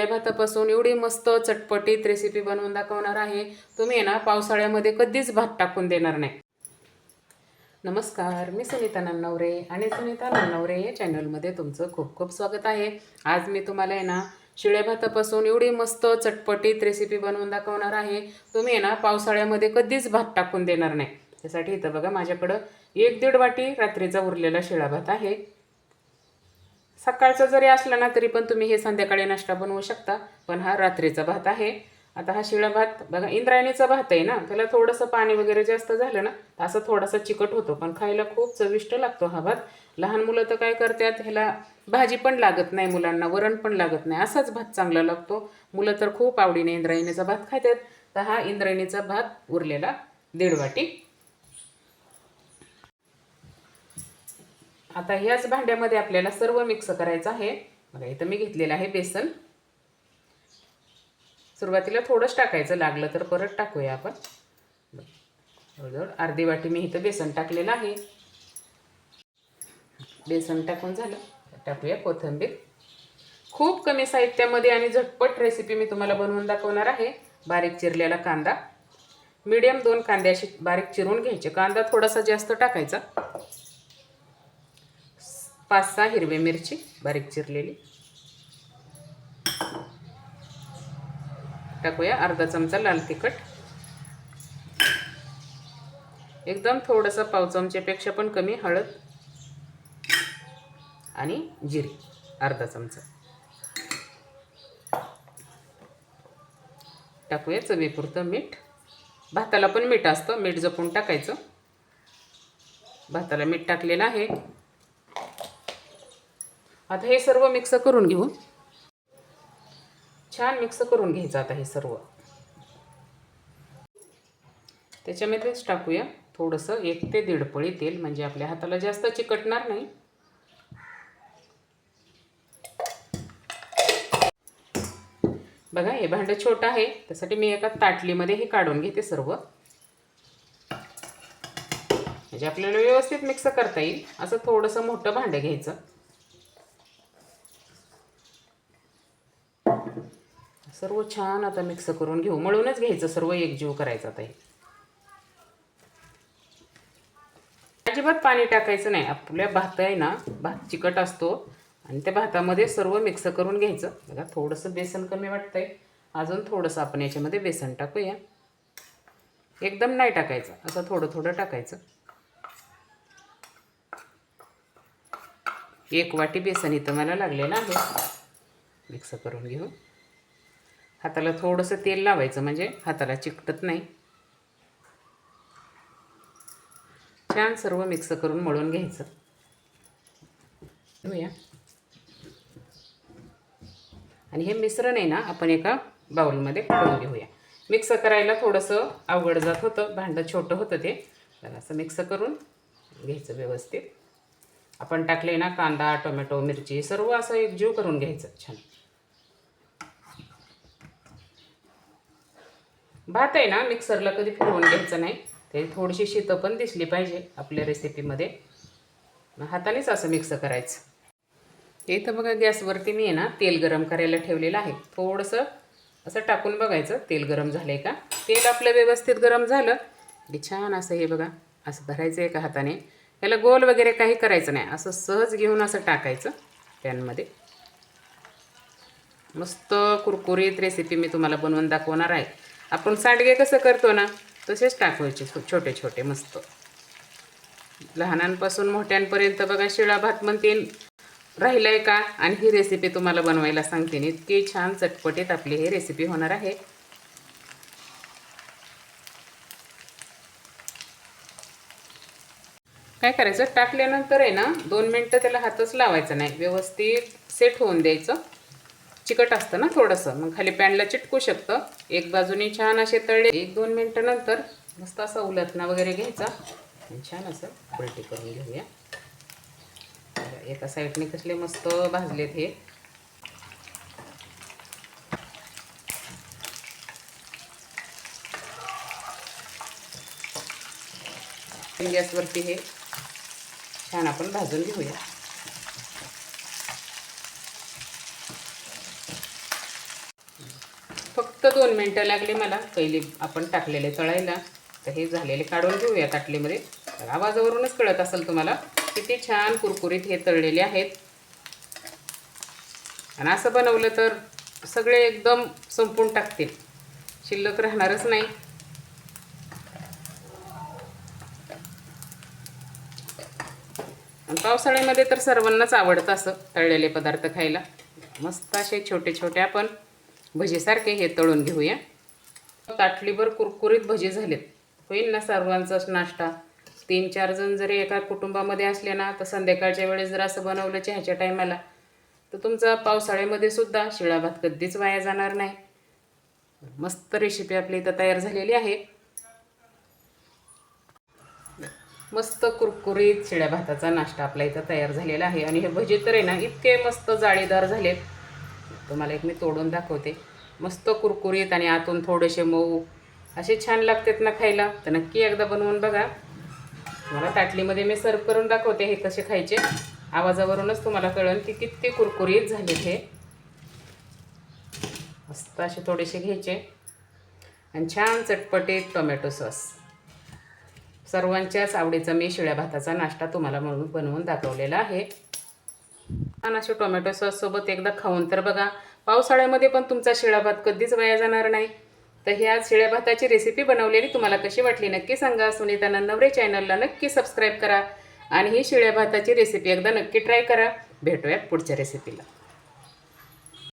भातापासून एवढी मस्त चटपटीत रेसिपी बनवून दाखवणार आहे. तुम्ही ना पावसाळ्यामध्ये कधीच भात टाकून देणार नाही. नमस्कार, मी सुनीता नन्नवरे आणि सुनीता नन्नवरे या चॅनलमध्ये तुमचं खूप खूप स्वागत आहे. आज मी तुम्हाला आहे ना शिळ्या भातापासून एवढी मस्त चटपटीत रेसिपी बनवून दाखवणार आहे. तुम्ही ना पावसाळ्यामध्ये कधीच भात टाकून देणार नाही. त्यासाठी इथं बघा माझ्याकडं 1-1.5 वाटी रात्रीचा उरलेला शिळा भात आहे. सकाळचा जरी असला ना तरी पण तुम्ही हे संध्याकाळी नाश्ता बनवू शकता, पण हा रात्रीचा भात आहे. आता हा शिळा भात बघा इंद्रायणीचा भात आहे ना, त्याला थोडंसं पाणी वगैरे जास्त झालं ना असं थोडासा चिकट होतो, पण खायला खूप चविष्ट लागतो हा भात. लहान मुलं तर काय करतात, ह्याला भाजी पण लागत नाही, मुलांना वरण पण लागत नाही, असाच भात चांगला लागतो. मुलं तर खूप आवडीने इंद्रायणीचा भात खातात. तर हा इंद्रायणीचा भात उरलेला 1.5 वाटी. आता ह्याच भांड्यामध्ये आपल्याला सर्व मिक्स करायचं आहे. बघा इथं मी घेतलेलं आहे बेसन. सुरुवातीला थोडंच टाकायचं, लागलं तर परत टाकूया आपण. जवळजवळ अर्धी वाटी मी इथं बेसन टाकलेलं आहे. बेसन टाकून झालं, टाकूया कोथिंबीर. खूप कमी साहित्यामध्ये आणि झटपट रेसिपी मी तुम्हाला बनवून दाखवणार आहे. बारीक चिरलेला कांदा, मीडियम 2 कांदे असे बारीक चिरून घ्यायचे. कांदा थोडासा जास्त टाकायचा. 5-6 हिरवी मिरची बारीक चिरलेली टाकूया. अर्धा चमचा लाल तिखट, एकदम थोडंसं पाव चमचेपेक्षा पण कमी हळद आणि जिरे अर्धा चमचा टाकूया. चवीपुरतं मीठ. भाताला पण मीठ असतं, मीठ जपून टाकायचं. भाताला मीठ टाकलेलं आहे. आता हे सर्व मिक्स करून घेऊ. छान मिक्स करून घ्यायचं आता हे सर्व. त्याच्यामध्येच टाकूया थोडंसं 1 ते 1.5 पळी तेल, म्हणजे आपल्या हाताला जास्त चिकटणार नाही. बघा हे भांडं छोटं आहे, त्यासाठी मी एका ताटलीमध्ये हे काढून घेते सर्व, म्हणजे आपल्याला व्यवस्थित मिक्स करता येईल. असं थोडंसं मोठं भांडं घ्यायचं. सर्व छान आता मिक्स करून घेऊ. मळूनच घ्यायचं, सर्व एकजीव करायचं. आता हे अजिबात पाणी टाकायचं नाही. आपल्या भात आहे ना, भात चिकट असतो आणि त्या भातामध्ये सर्व मिक्स करून घ्यायचं. बघा थोडंसं बेसन कमी वाटतंय, अजून थोडंसं आपण याच्यामध्ये बेसन टाकूया. एकदम नाही टाकायचं, असं थोडं थोडं टाकायचं. 1 वाटी बेसन इथं मला लागलेलं आहे. मिक्स करून घेऊ. हाताला थोडंसं तेल लावायचं, म्हणजे हाताला चिकटत नाही. छान सर्व मिक्स करून मळून घ्यायचं. घेऊया. आणि हे मिश्रण आहे ना आपण एका बाउलमध्ये काढून घेऊया. मिक्स करायला थोडंसं अवघड जात होतं, भांडं छोटं होतं ते. तर असं मिक्स करून घ्यायचं व्यवस्थित. आपण टाकले ना कांदा, टोमॅटो, मिरची सर्व असं एकजीव करून घ्यायचं छान. भात आहे ना मिक्सरला कधी फिरवून घ्यायचं नाही. ते थोडीशी शितं पण दिसली पाहिजे आपल्या रेसिपीमध्ये. हातानेच असं मिक्स करायचं. इथं बघा गॅसवरती मी आहे ना तेल गरम करायला ठेवलेलं आहे. थोडंसं असं टाकून बघायचं तेल गरम झालं आहे का. तेल आपलं व्यवस्थित गरम झालं की छान असं हे बघा असं भरायचं एका हाताने. याला गोल वगैरे काही करायचं नाही, असं सहज घेऊन असं टाकायचं पॅनमध्ये. मस्त कुरकुरीत रेसिपी मी तुम्हाला बनवून दाखवणार आहे. आपण सांडगे कसं करतो ना तसेच टाकवायचे छोटे छोटे मस्त. लहानांपासून मोठ्यांपर्यंत बघा शिळा भात म्हणते राहिलाय का. आणि ही रेसिपी तुम्हाला बनवायला सांगते, इतकी छान चटपटीत आपली ही रेसिपी होणार आहे. काय करायचं, टाकल्यानंतर आहे ना 2 मिनटं त्याला हातच लावायचा नाही, व्यवस्थित सेट होऊन द्यायचं. चिकट असतं ना थोडंसं, मग खाली पॅनला चिटकू शकतं. एक बाजूने छान असे तळले 1-2 मिनटं नंतर मस्त असा उलटणा वगैरे घ्यायचा आणि छान असं पलटी करून घेऊया. एका साईडने कसले मस्त भाजलेत हे. गॅसवरती हे छान आपण भाजून घेऊया. फक्त 2 मिनटं लागली मला पहिले आपण टाकलेले तळायला. तर हे झालेले काढून घेऊया ताटलीमध्ये. तर आवाजावरूनच कळत असेल तुम्हाला किती छान कुरकुरीत हे तळलेले आहेत. आणि असं बनवलं तर सगळे एकदम संपून टाकतील, शिल्लक राहणारच नाही. आणि पावसाळ्यामध्ये तर सर्वांनाच आवडतं असं तळलेले पदार्थ खायला. मस्त असे छोटे छोटे आपण भजीसारखे हे तळून घेऊया. ताटलीभर कुरकुरीत भजी झालेत. होईल ना सर्वांचाच नाश्ता. 3-4 जण जरी एका कुटुंबामध्ये असले ना, तर संध्याकाळच्या वेळेस जर असं बनवलं चहाच्या टायमाला, तर तुमचा पावसाळ्यामध्ये सुद्धा शिळा भात कधीच वाया जाणार नाही. मस्त रेसिपी आपली इथं तयार झालेली आहे. मस्त कुरकुरीत शिळ्या भाताचा नाश्ता आपला इथं तयार झालेला आहे. आणि हे भजी तर आहे ना इतके मस्त जाळीदार झालेत. तुम्हाला एक मी तोडून दाखवते. मस्त कुरकुरीत आणि आतून थोडेसे मऊ असे छान लागतात ना खायला. तर नक्की एकदा बनवून बघा. तुम्हाला ताटलीमध्ये मी सर्व करून दाखवते हे कसे खायचे. आवाजावरूनच तुम्हाला कळेल की किती कुरकुरीत झालेत हे. मस्त असे थोडेसे घ्यायचे आणि छान चटपटीत टोमॅटो सॉस. सर्वांच्याच आवडीचा मी शिळ्या भाताचा नाश्ता तुम्हाला म्हणून बनवून दाखवलेला आहे. आणि असे टोमॅटो सॉससोबत एकदा खाऊन तर बघा. पावसाळ्यामध्ये पण तुमचा शिळा भात कधीच वाया जाणार नाही. तर ह्या शिळ्या भाताची रेसिपी बनवलेली तुम्हाला कशी वाटली नक्की सांगा. सुनीता नन्नवरे चॅनलला नक्की सबस्क्राईब करा आणि ही शिळ्या भाताची रेसिपी एकदा नक्की ट्राय करा. भेटूयात पुढच्या रेसिपीला.